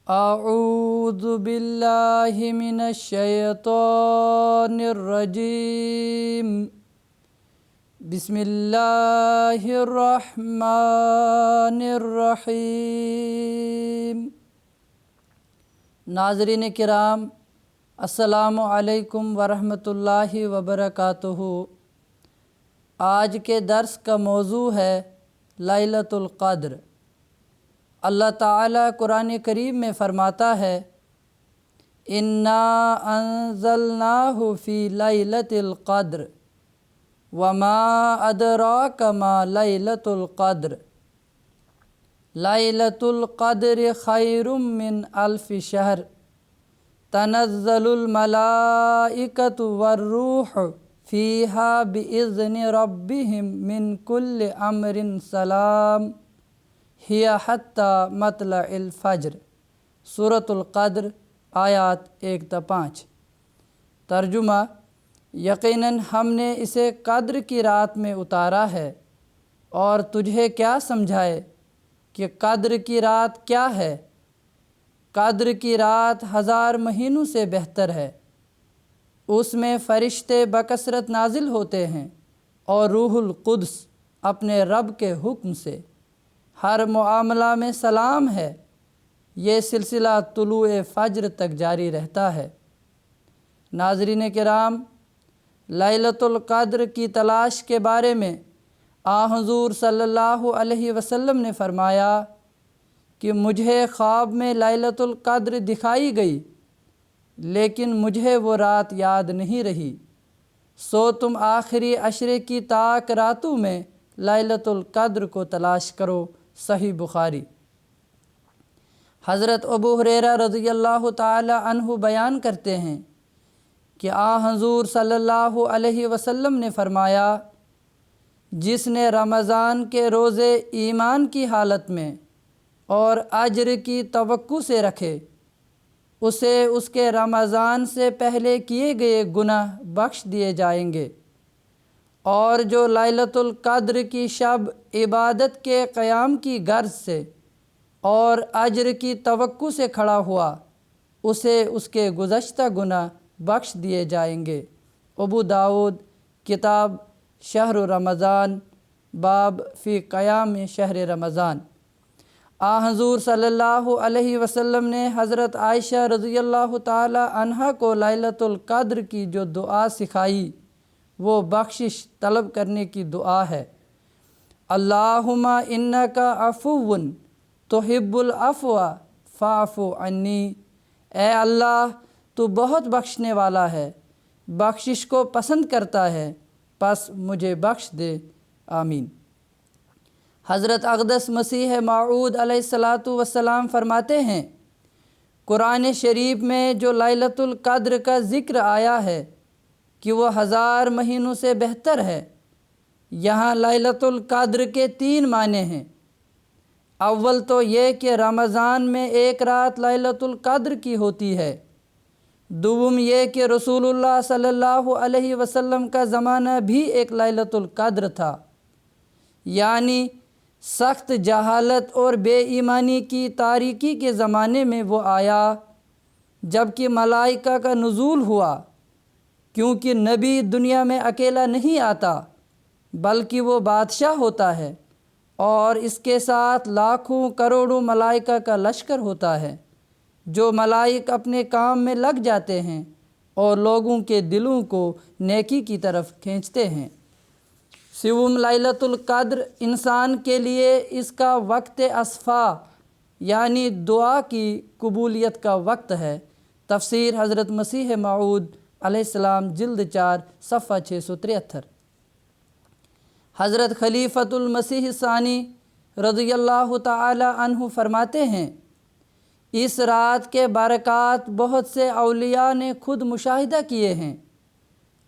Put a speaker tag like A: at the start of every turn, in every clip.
A: اعوذ باللہ من الشیطان الرجیم بسم اللہ الرحمن الرحیم۔ ناظرین کرام، السلام علیکم ورحمۃ اللہ وبرکاتہ۔ آج کے درس کا موضوع ہے لیلۃ القدر۔ اللہ تعالیٰ قرآن کریم میں فرماتا ہے اِنَّا أَنزَلْنَاهُ فِي لَيْلَةِ الْقَدْرِ وَمَا أَدْرَاكَ مَا لَيْلَةُ الْقَدْرِ لَيْلَةُ الْقَدْرِ خَيْرٌ مِّنْ أَلْفِ شَهْرٍ تَنَزَّلُ الْمَلَائِكَةُ وَالرُّوحُ فِيهَا بِإِذْنِ رَبِّهِمْ مِنْ كُلِّ أَمْرٍ سَلَامٌ ہی حتی مطلع الفجر۔ سورۃ القدر آیات 1-5۔ ترجمہ: یقیناً ہم نے اسے قدر کی رات میں اتارا ہے، اور تجھے کیا سمجھائے کہ قدر کی رات کیا ہے؟ قدر کی رات 1000 مہینوں سے بہتر ہے۔ اس میں فرشتے بکثرت نازل ہوتے ہیں اور روح القدس اپنے رب کے حکم سے۔ ہر معاملہ میں سلام ہے۔ یہ سلسلہ طلوع فجر تک جاری رہتا ہے۔ ناظرین کرام، لیلۃ القدر کی تلاش کے بارے میں حضور صلی اللہ علیہ وسلم نے فرمایا کہ مجھے خواب میں لیلۃ القدر دکھائی گئی، لیکن مجھے وہ رات یاد نہیں رہی، سو تم آخری عشرے کی طاق راتوں میں لیلۃ القدر کو تلاش کرو۔ صحیح بخاری۔ حضرت ابو ہریرہ رضی اللہ تعالی عنہ بیان کرتے ہیں کہ حضور صلی اللہ علیہ وسلم نے فرمایا، جس نے رمضان کے روزے ایمان کی حالت میں اور اجر کی توقع سے رکھے، اسے اس کے رمضان سے پہلے کیے گئے گناہ بخش دیے جائیں گے، اور جو لیلۃ القدر کی شب عبادت کے قیام کی غرض سے اور اجر کی توقع سے کھڑا ہوا، اسے اس کے گزشتہ گناہ بخش دیے جائیں گے۔ ابو داؤد کتاب شہر رمضان، باب فی قیام شہر رمضان۔ حضور صلی اللہ علیہ وسلم نے حضرت عائشہ رضی اللہ تعالی عنہا کو لیلۃ القدر کی جو دعا سکھائی، وہ بخشش طلب کرنے کی دعا ہے۔ اللہم انک عفو تحب العفو فاعف عنی۔ اے اللہ، تو بہت بخشنے والا ہے، بخشش کو پسند کرتا ہے، پس مجھے بخش دے، آمین۔ حضرت اقدس مسیح موعود علیہ السلام فرماتے ہیں، قرآن شریف میں جو لیلۃ القدر کا ذکر آیا ہے کہ وہ 1000 مہینوں سے بہتر ہے، یہاں لیلۃ القدر کے 3 معنی ہیں۔ اول تو یہ کہ رمضان میں ایک رات لیلۃ القدر کی ہوتی ہے۔ دوم یہ کہ رسول اللہ صلی اللہ علیہ وسلم کا زمانہ بھی ایک لیلۃ القدر تھا، یعنی سخت جہالت اور بے ایمانی کی تاریکی کے زمانے میں وہ آیا، جبکہ ملائکہ کا نزول ہوا، کیونکہ نبی دنیا میں اکیلا نہیں آتا، بلکہ وہ بادشاہ ہوتا ہے، اور اس کے ساتھ لاکھوں کروڑوں ملائکہ کا لشکر ہوتا ہے، جو ملائک اپنے کام میں لگ جاتے ہیں اور لوگوں کے دلوں کو نیکی کی طرف کھینچتے ہیں۔ سوم لیلۃ القدر انسان کے لیے اس کا وقت اصفا، یعنی دعا کی قبولیت کا وقت ہے۔ تفسیر حضرت مسیح موعود علیہ السلام جلد 4 صفحہ 673۔ حضرت خلیفۃ المسیح ثانی رضی اللہ تعالی عنہ فرماتے ہیں، اس رات کے برکات بہت سے اولیاء نے خود مشاہدہ کیے ہیں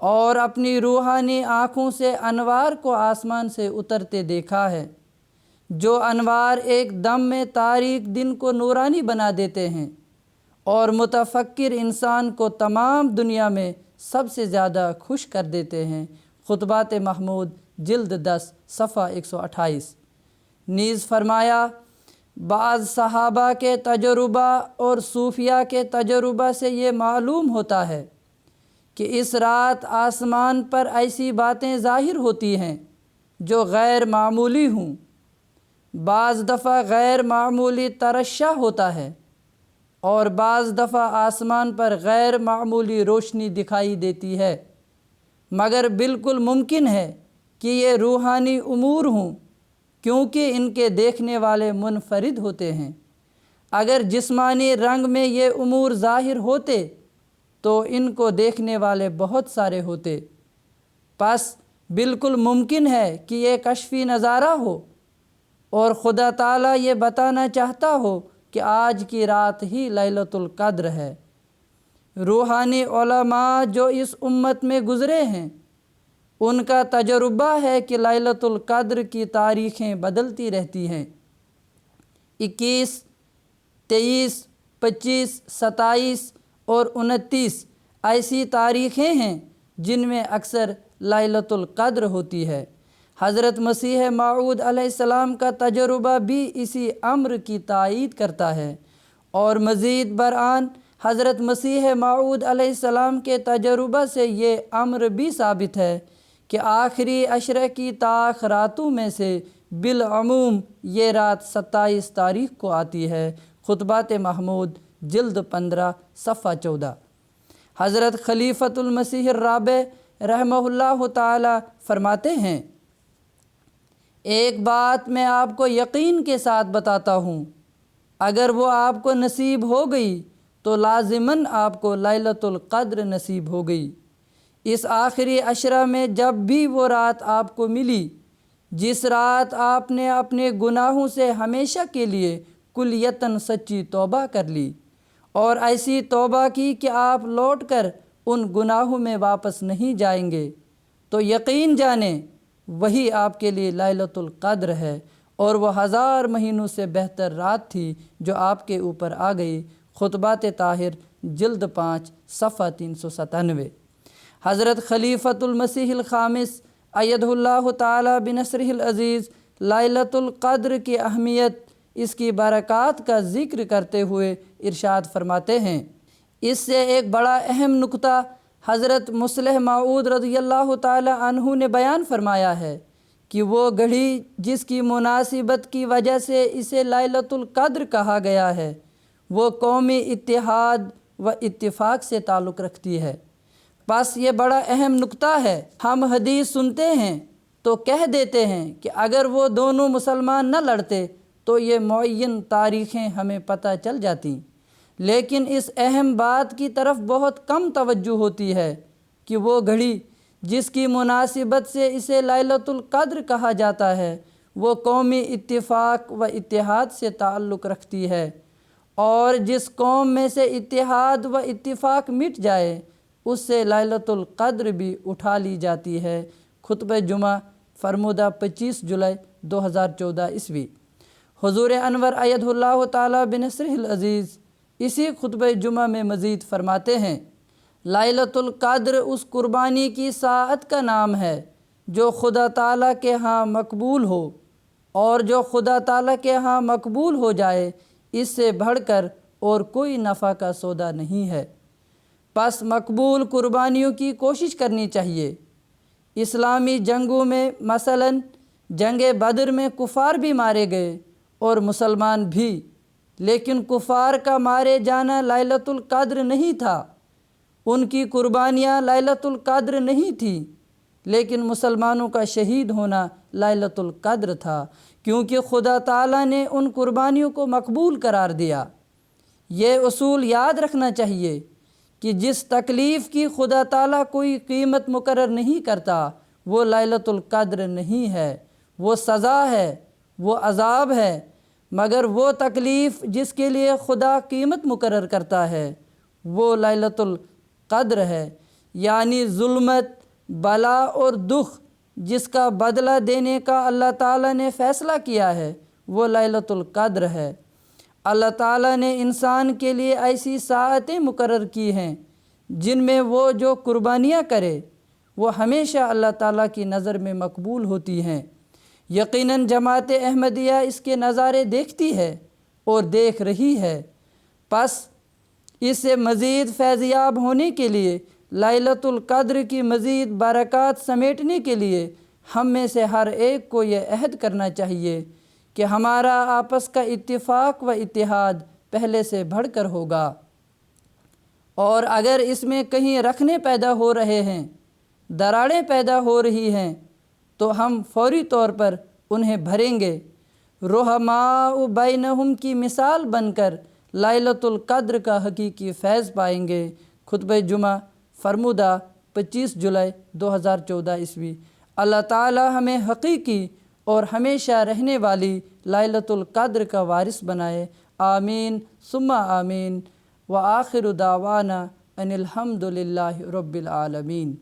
A: اور اپنی روحانی آنکھوں سے انوار کو آسمان سے اترتے دیکھا ہے، جو انوار ایک دم میں تاریک دن کو نورانی بنا دیتے ہیں اور متفکر انسان کو تمام دنیا میں سب سے زیادہ خوش کر دیتے ہیں۔ خطبات محمود جلد 10 صفحہ 128۔ نیز فرمایا، بعض صحابہ کے تجربہ اور صوفیہ کے تجربہ سے یہ معلوم ہوتا ہے کہ اس رات آسمان پر ایسی باتیں ظاہر ہوتی ہیں جو غیر معمولی ہوں۔ بعض دفعہ غیر معمولی ترشح ہوتا ہے اور بعض دفعہ آسمان پر غیر معمولی روشنی دکھائی دیتی ہے، مگر بالکل ممکن ہے کہ یہ روحانی امور ہوں، کیونکہ ان کے دیکھنے والے منفرد ہوتے ہیں۔ اگر جسمانی رنگ میں یہ امور ظاہر ہوتے تو ان کو دیکھنے والے بہت سارے ہوتے، پس بالکل ممکن ہے کہ یہ کشفی نظارہ ہو اور خدا تعالیٰ یہ بتانا چاہتا ہو کہ آج کی رات ہی لیلۃ القدر ہے۔ روحانی علماء جو اس امت میں گزرے ہیں، ان کا تجربہ ہے کہ لیلۃ القدر کی تاریخیں بدلتی رہتی ہیں۔ 21، 23، 25، 27 اور 29 ایسی تاریخیں ہیں جن میں اکثر لیلۃ القدر ہوتی ہے۔ حضرت مسیح موعود علیہ السلام کا تجربہ بھی اسی امر کی تائید کرتا ہے، اور مزید برآں حضرت مسیح موعود علیہ السلام کے تجربہ سے یہ امر بھی ثابت ہے کہ آخری عشرہ کی طاق راتوں میں سے بالعموم یہ رات 27 تاریخ کو آتی ہے۔ خطبات محمود جلد 15 صفحہ 14۔ حضرت خلیفۃ المسیح الرابع رحمہ اللہ تعالی فرماتے ہیں، ایک بات میں آپ کو یقین کے ساتھ بتاتا ہوں، اگر وہ آپ کو نصیب ہو گئی تو لازماً آپ کو لیلۃ القدر نصیب ہو گئی۔ اس آخری عشرہ میں جب بھی وہ رات آپ کو ملی جس رات آپ نے اپنے گناہوں سے ہمیشہ کے لیے کلیتاً سچی توبہ کر لی اور ایسی توبہ کی کہ آپ لوٹ کر ان گناہوں میں واپس نہیں جائیں گے، تو یقین جانیں وہی آپ کے لیے لیلۃ القدر ہے، اور وہ 1000 مہینوں سے بہتر رات تھی جو آپ کے اوپر آ گئی۔ خطبات طاہر جلد 5 صفحہ 397۔ حضرت خلیفۃ المسیح الخامس ایدہ اللہ تعالی بنصرہ العزیز لیلۃ القدر کی اہمیت، اس کی برکات کا ذکر کرتے ہوئے ارشاد فرماتے ہیں، اس سے ایک بڑا اہم نکتہ حضرت مصلح موعود رضی اللہ تعالی عنہ نے بیان فرمایا ہے کہ وہ گھڑی جس کی مناسبت کی وجہ سے اسے لیلۃ القدر کہا گیا ہے، وہ قومی اتحاد و اتفاق سے تعلق رکھتی ہے۔ بس یہ بڑا اہم نکتہ ہے۔ ہم حدیث سنتے ہیں تو کہہ دیتے ہیں کہ اگر وہ دونوں مسلمان نہ لڑتے تو یہ معین تاریخیں ہمیں پتہ چل جاتیں، لیکن اس اہم بات کی طرف بہت کم توجہ ہوتی ہے کہ وہ گھڑی جس کی مناسبت سے اسے لیلۃ القدر کہا جاتا ہے وہ قومی اتفاق و اتحاد سے تعلق رکھتی ہے، اور جس قوم میں سے اتحاد و اتفاق مٹ جائے اس سے لیلۃ القدر بھی اٹھا لی جاتی ہے۔ خطبہ جمعہ فرمودہ 25 جولائی 2014 عیسوی۔ حضور انور ایدہ اللہ تعالی بنصرہ العزیز اسی خطبہ جمعہ میں مزید فرماتے ہیں، لیلۃ القدر اس قربانی کی ساعت کا نام ہے جو خدا تعالیٰ کے ہاں مقبول ہو، اور جو خدا تعالیٰ کے ہاں مقبول ہو جائے اس سے بڑھ کر اور کوئی نفع کا سودا نہیں ہے۔ پس مقبول قربانیوں کی کوشش کرنی چاہیے۔ اسلامی جنگوں میں مثلاً جنگ بدر میں کفار بھی مارے گئے اور مسلمان بھی، لیکن کفار کا مارے جانا لیلۃ القدر نہیں تھا، ان کی قربانیاں لیلۃ القدر نہیں تھیں، لیکن مسلمانوں کا شہید ہونا لیلۃ القدر تھا، کیونکہ خدا تعالیٰ نے ان قربانیوں کو مقبول قرار دیا۔ یہ اصول یاد رکھنا چاہیے کہ جس تکلیف کی خدا تعالیٰ کوئی قیمت مقرر نہیں کرتا وہ لیلۃ القدر نہیں ہے، وہ سزا ہے، وہ عذاب ہے، مگر وہ تکلیف جس کے لیے خدا قیمت مقرر کرتا ہے وہ لیلۃ القدر ہے، یعنی ظلمت، بلا اور دکھ جس کا بدلہ دینے کا اللہ تعالیٰ نے فیصلہ کیا ہے وہ لیلۃ القدر ہے۔ اللہ تعالیٰ نے انسان کے لیے ایسی ساعتیں مقرر کی ہیں جن میں وہ جو قربانیاں کرے وہ ہمیشہ اللہ تعالیٰ کی نظر میں مقبول ہوتی ہیں۔ یقیناً جماعت احمدیہ اس کے نظارے دیکھتی ہے اور دیکھ رہی ہے۔ پس اس سے مزید فیضیاب ہونے کے لیے، لیلۃ القدر کی مزید برکات سمیٹنے کے لیے ہم میں سے ہر ایک کو یہ عہد کرنا چاہیے کہ ہمارا آپس کا اتفاق و اتحاد پہلے سے بڑھ کر ہوگا، اور اگر اس میں کہیں رکھنے پیدا ہو رہے ہیں، دراڑیں پیدا ہو رہی ہیں، تو ہم فوری طور پر انہیں بھریں گے۔ رحماء بینہم کی مثال بن کر لیلۃ القدر کا حقیقی فیض پائیں گے۔ خطبہ جمعہ فرمودہ 25 جولائی 2014 عیسوی۔ اللہ تعالی ہمیں حقیقی اور ہمیشہ رہنے والی لیلۃ القدر کا وارث بنائے۔ آمین ثم آمین۔ وآخر دعوانا ان الحمد للہ رب العالمین۔